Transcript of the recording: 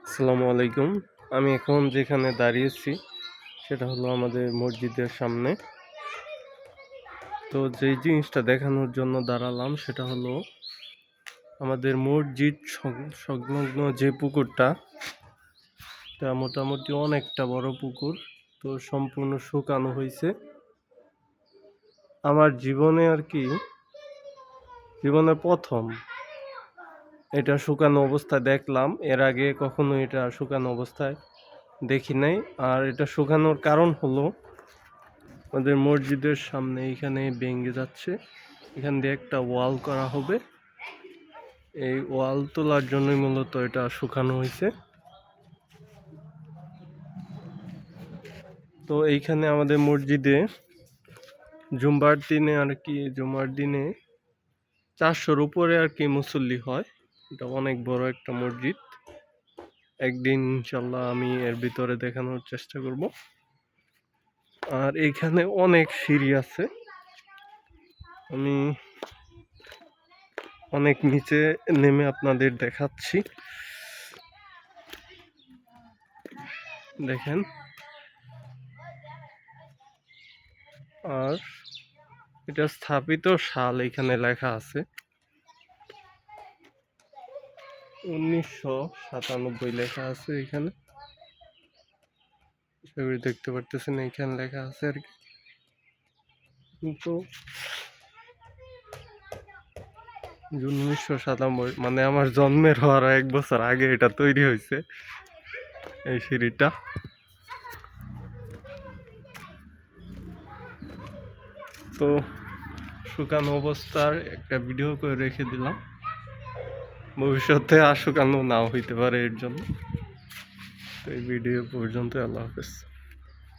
আসসালামু আলাইকুম। আমি এখন যেখানে দাঁড়িয়েছি সেটা হলো আমাদের মসজিদের সামনে। তো যেই জিনিসটা দেখানোর জন্য দাঁড়ালাম সেটা হলো আমাদের মসজিদ সংলগ্ন যে পুকুরটা, এটা মোটামুটি অনেকটা বড় পুকুর। তো সম্পূর্ণ শুকানো হয়েছে। আমার জীবনে আর কি জীবনে প্রথম এটা শুকানো অবস্থায় দেখলাম। এর আগে কখনো এটা শুকানো অবস্থায় দেখি নাই। আর এটা শুকানোর কারণ হলো আমাদের মসজিদের সামনে এখানে ভেঙে যাচ্ছে, এখান দিয়ে একটা ওয়াল করা হবে। এই ওয়াল তোলার জন্যই মূলত এটা শুকানো হয়েছে। তো এইখানে আমাদের মসজিদে জুম্মার দিনে 400-র উপরে আর কি মুসল্লি হয়। এটা অনেক বড় একটা মসজিদ। একদিন ইনশাল্লাহ আমি এর ভিতরে দেখানোর চেষ্টা করব। আর এইখানে অনেক সিঁড়ি আছে, আমি অনেক নিচে নেমে আপনাদের দেখাচ্ছি। দেখেন, আর এটা স্থাপিত সাল এখানে লেখা আছে 1997 লেখা আছে এখানে। সেগুলি দেখতে পারতেছেন, এখানে লেখা আছে আর কি। কিন্তু 1997 মানে আমার জন্মের হওয়ার 1 বছর আগে এটা তৈরি হয়েছে, এই সিঁড়িটা। তো শুকানো অবস্থার একটা ভিডিও করে রেখে দিলাম, ভবিষ্যতে আর শুকানো নাও হইতে পারে এর জন্য। তো এই ভিডিও পর্যন্ত, আল্লাহ হাফেজ।